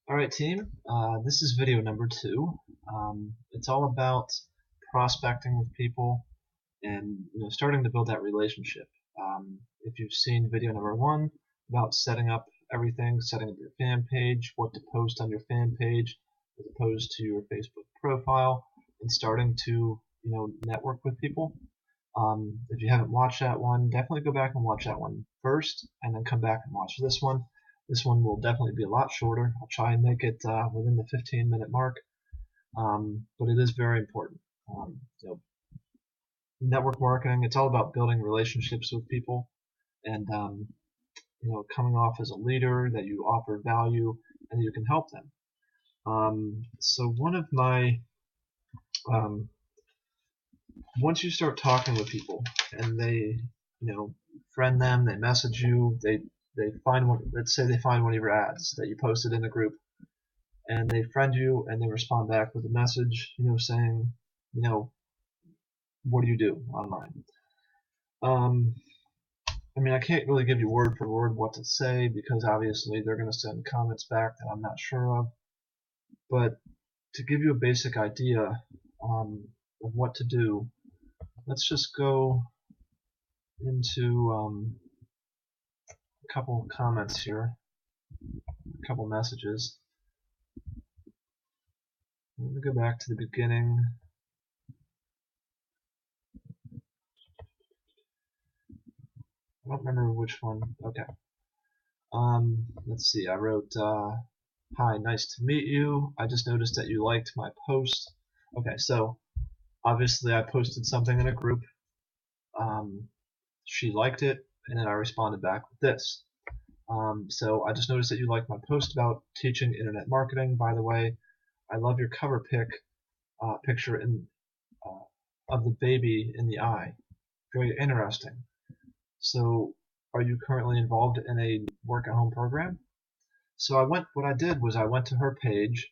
Alright team, this is video number 2. It's all about prospecting with people and starting to build that relationship. If you've seen video number 1 about setting up everything, setting up your fan page, what to post on your fan page as opposed to your Facebook profile, and starting to network with people. If you haven't watched that one, definitely go back and watch that one first, and then come back and watch this one. This one will definitely be a lot shorter. I'll try and make it within the 15-minute mark, but it is very important. Network marketing, it's all about building relationships with people and coming off as a leader, that you offer value and you can help them. So one of my once you start talking with people and they friend them, they message you, they find one, let's say they find one of your ads that you posted in the group, and they friend you and they respond back with a message, saying, what do you do online? I mean, I can't really give you word for word what to say because obviously they're going to send comments back that I'm not sure of. But to give you a basic idea of what to do, let's just go into a couple of comments here, a couple messages. Let me go back to the beginning. I don't remember which one. Okay. Let's see. I wrote, "Hi, nice to meet you. I just noticed that you liked my post." Okay, so obviously I posted something in a group. She liked it, and then I responded back with this. So I just noticed that you liked my post about teaching internet marketing. By the way, I love your cover picture of the baby in the eye. Very interesting. So, are you currently involved in a work-at-home program? So what I did was I went to her page,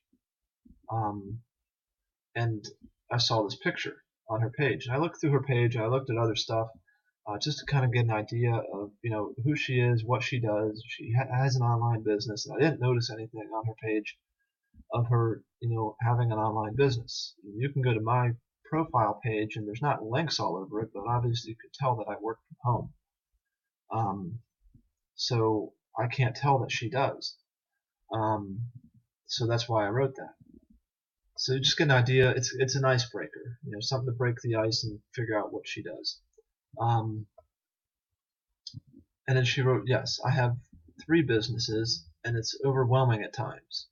and I saw this picture on her page. And I looked through her page, and I looked at other stuff, just to kind of get an idea of, who she is, what she does. She has an online business, and I didn't notice anything on her page of her, having an online business. You can go to my profile page, and there's not links all over it, but obviously you could tell that I work from home. So I can't tell that she does. So that's why I wrote that. So you just get an idea. It's an icebreaker, something to break the ice and figure out what she does. And then she wrote, "Yes, I have 3 businesses, and it's overwhelming at times."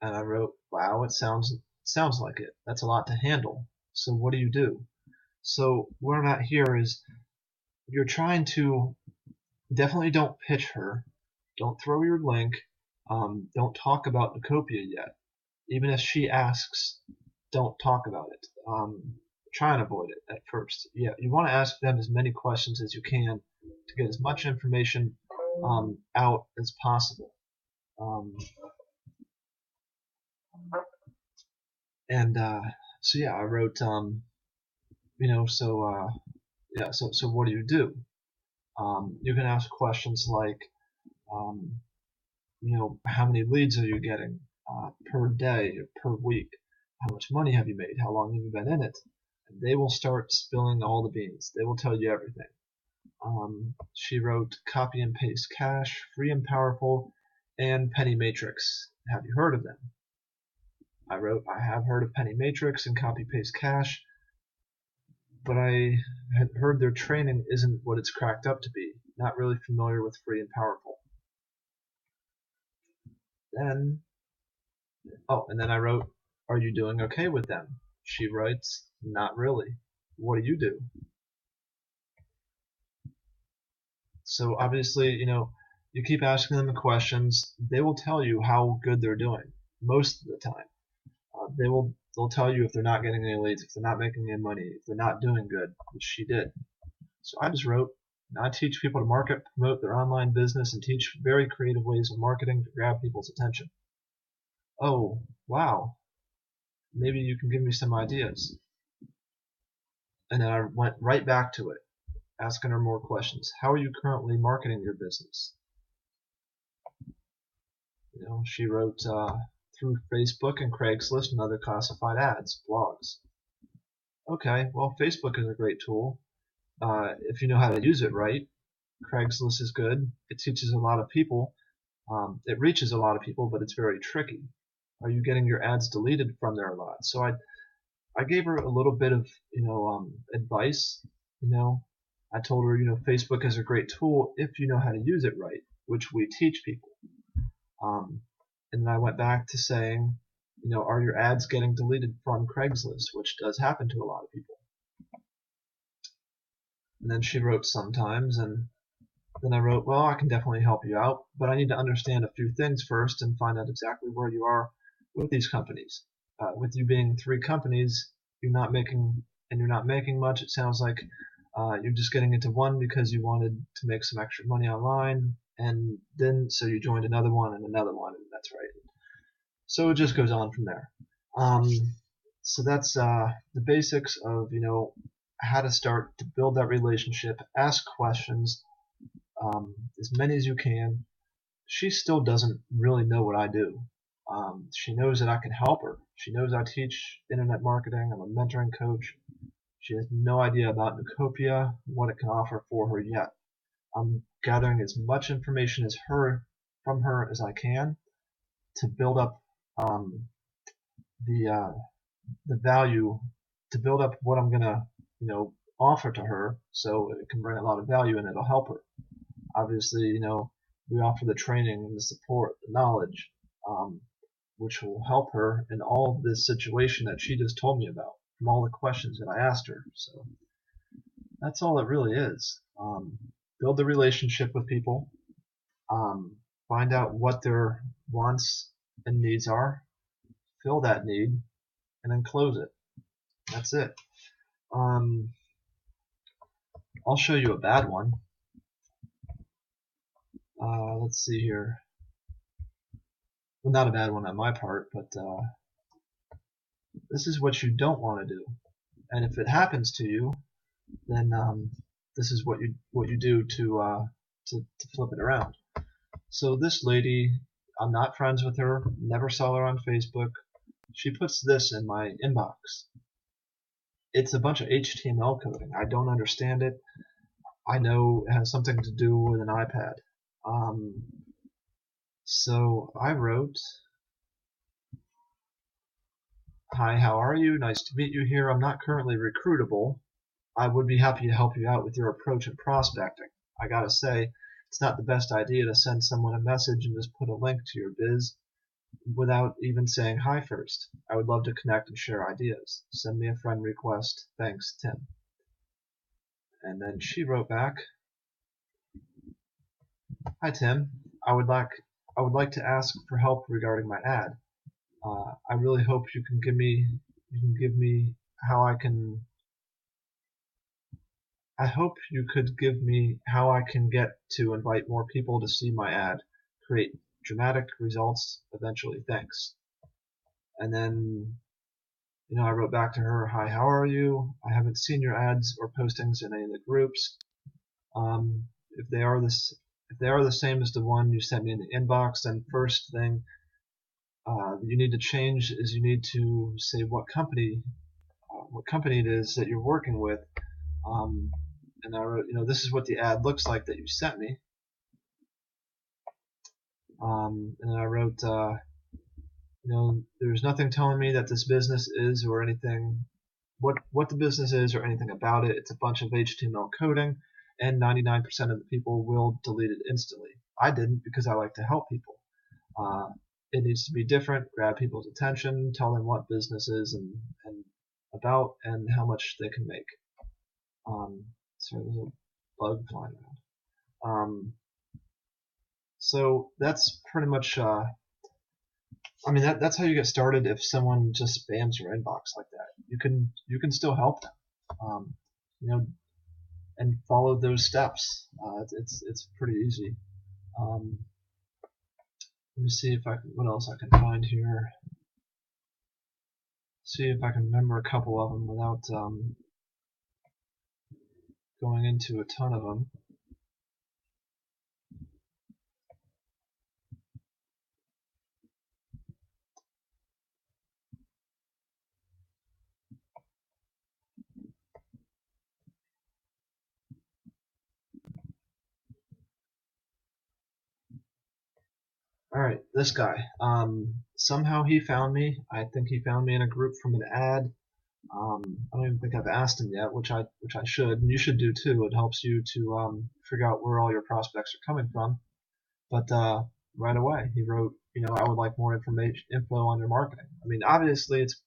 And I wrote, "Wow, it sounds like it. That's a lot to handle. So what do you do?" So where I'm at here is you're trying to definitely don't pitch her, don't throw your link, don't talk about Nacopia yet. Even if she asks, don't talk about it. Try and avoid it at first. Yeah, you want to ask them as many questions as you can to get as much information out as possible. So yeah, I wrote, so what do you do? You can ask questions like, how many leads are you getting per day or per week? How much money have you made? How long have you been in it? And they will start spilling all the beans. They will tell you everything. She wrote copy and paste cash, free and powerful, and penny matrix. Have you heard of them? I wrote, I have heard of penny matrix and copy paste cash, but I had heard their training isn't what it's cracked up to be. Not really familiar with free and powerful. And then I wrote, are you doing okay with them? She writes, not really. What do you do? So obviously, you keep asking them the questions. They will tell you how good they're doing most of the time. They'll tell you if they're not getting any leads, if they're not making any money, if they're not doing good, which she did. So I just wrote, I teach people to market, promote their online business, and teach very creative ways of marketing to grab people's attention. Oh, wow. Maybe you can give me some ideas. And then I went right back to it, asking her more questions. How are you currently marketing your business? She wrote through Facebook and Craigslist and other classified ads, blogs. Okay, well, Facebook is a great tool if you know how to use it right. Craigslist is good. It teaches a lot of people. It reaches a lot of people, but it's very tricky. Are you getting your ads deleted from there a lot? So I gave her a little bit of advice. I told her Facebook is a great tool if you know how to use it right, which we teach people. And then I went back to saying, are your ads getting deleted from Craigslist, which does happen to a lot of people. And then she wrote sometimes, and then I wrote, well, I can definitely help you out, but I need to understand a few things first and find out exactly where you are with these companies. With you being 3 companies, you're not making much. It sounds like you're just getting into one because you wanted to make some extra money online, and then so you joined another one, and that's right. So it just goes on from there. So that's the basics of how to start to build that relationship. Ask questions, as many as you can. She still doesn't really know what I do. She knows that I can help her. She knows I teach internet marketing. I'm a mentoring coach. She has no idea about Nucopia, what it can offer for her yet. I'm gathering as much information from her as I can to build up the value, to build up what I'm gonna offer to her, so it can bring a lot of value and it'll help her. Obviously, we offer the training and the support, the knowledge, which will help her in all of this situation that she just told me about, from all the questions that I asked her. So that's all it really is. Build the relationship with people, find out what their wants and needs are, fill that need, and then close it. That's it. I'll show you a bad one. Let's see here. Well, not a bad one on my part, but this is what you don't want to do. And if it happens to you, then this is what you do to flip it around. So this lady, I'm not friends with her, never saw her on Facebook. She puts this in my inbox. It's a bunch of HTML coding. I don't understand it. I know it has something to do with an iPad. So I wrote, "Hi, how are you? Nice to meet you here. I'm not currently recruitable. I would be happy to help you out with your approach in prospecting. I gotta say, it's not the best idea to send someone a message and just put a link to your biz without even saying hi first. I would love to connect and share ideas. Send me a friend request. Thanks, Tim." And then she wrote back, "Hi Tim, I would like to ask for help regarding my ad. I really hope you can give me how I hope you could give me how I can get to invite more people to see my ad, create dramatic results eventually. Thanks." And then I wrote back to her, "Hi, how are you? I haven't seen your ads or postings in any of the groups. If they are the same as the one you sent me in the inbox, then first thing you need to change is you need to say what company it is that you're working with." And I wrote, "This is what the ad looks like that you sent me." And I wrote, "There's nothing telling me that this business is or anything, what the business is or anything about it. It's a bunch of HTML coding, and 99% of the people will delete it instantly. I didn't because I like to help people. It needs to be different, grab people's attention, tell them what business is and about and how much they can make." Sorry, there's a bug flying around. So that's pretty much, that's how you get started. If someone just spams your inbox like that, you can still help them, and follow those steps. It's pretty easy. Let me see what else I can find here. See if I can remember a couple of them without going into a ton of them. Alright, this guy. Somehow he found me. I think he found me in a group from an ad. I don't even think I've asked him yet, which I should, and you should do too. It helps you to figure out where all your prospects are coming from. But right away, he wrote, I would like more info on your marketing. I mean, obviously, it's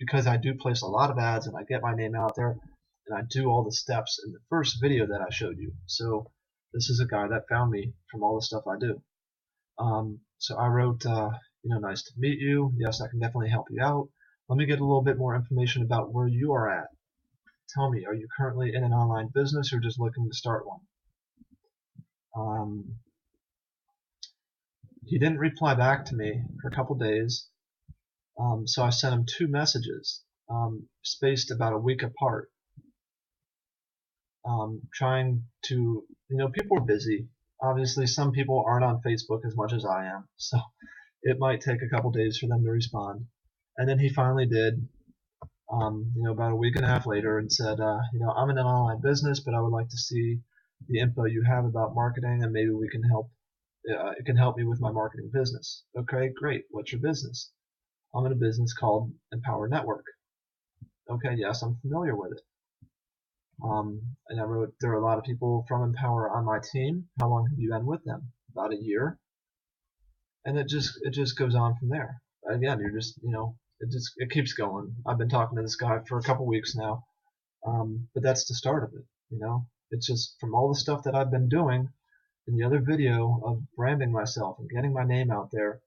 because I do place a lot of ads and I get my name out there and I do all the steps in the first video that I showed you. So this is a guy that found me from all the stuff I do. So I wrote, nice to meet you. Yes, I can definitely help you out. Let me get a little bit more information about where you are at. Tell me, are you currently in an online business or just looking to start one? He didn't reply back to me for a couple days, so I sent him 2 messages, spaced about a week apart, trying to, people are busy. Obviously, some people aren't on Facebook as much as I am, so it might take a couple days for them to respond. And then he finally did, about a week and a half later, and said, I'm in an online business, but I would like to see the info you have about marketing, and maybe we can help. It can help me with my marketing business. Okay, great. What's your business? I'm in a business called Empower Network. Okay, yes, I'm familiar with it. And I wrote, there are a lot of people from Empower on my team. How long have you been with them? About a year. And it just goes on from there. Again, you're just, it keeps going. I've been talking to this guy for a couple weeks now. But that's the start of it. It's just from all the stuff that I've been doing in the other video of branding myself and getting my name out there,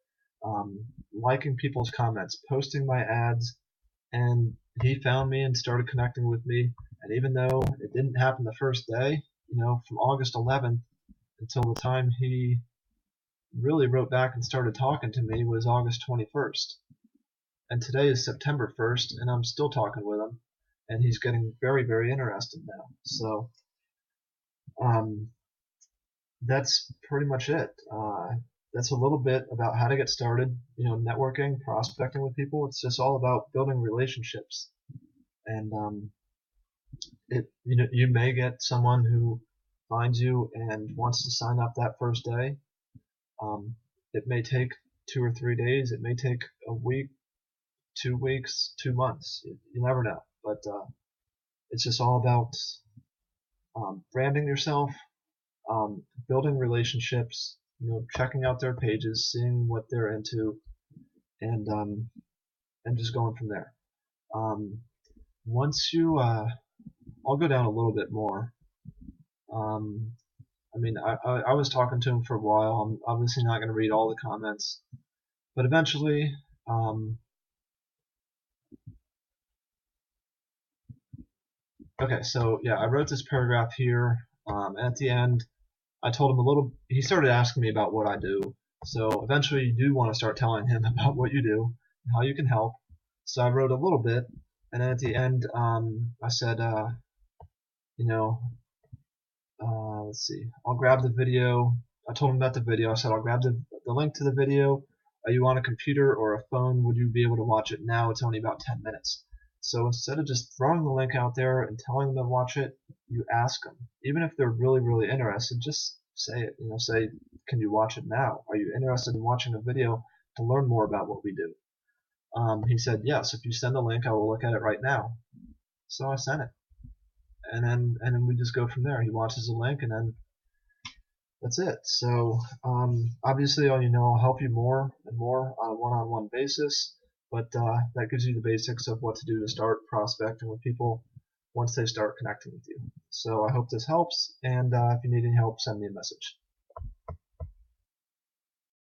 liking people's comments, posting my ads, and he found me and started connecting with me. And even though it didn't happen the first day, from August 11th until the time he really wrote back and started talking to me was August 21st. And today is September 1st, and I'm still talking with him, and he's getting very, very interested now. So that's pretty much it. That's a little bit about how to get started, networking, prospecting with people. It's just all about building relationships. And you may get someone who finds you and wants to sign up that first day. It may take 2 or 3 days. It may take a week, 2 weeks, 2 months. You never know. But it's just all about branding yourself, building relationships, checking out their pages, seeing what they're into, and just going from there. Once you, I'll go down a little bit more. I was talking to him for a while. I'm obviously not going to read all the comments, but eventually, okay, so yeah, I wrote this paragraph here. At the end, I told him he started asking me about what I do. So eventually you do want to start telling him about what you do, how you can help. So I wrote a little bit, and then at the end, I said, let's see, I'll grab the video. I told him about the video. I said, I'll grab the link to the video. Are you on a computer or a phone? Would you be able to watch it now? It's only about 10 minutes. So instead of just throwing the link out there and telling them to watch it, you ask them. Even if they're really, really interested, just say it. Say, can you watch it now? Are you interested in watching a video to learn more about what we do? He said, yes, if you send the link, I will look at it right now. So I sent it. And then we just go from there. He watches the link, and then that's it. So obviously, I'll help you more and more on a one-on-one basis. But that gives you the basics of what to do to start prospecting with people once they start connecting with you. So I hope this helps, and if you need any help, send me a message.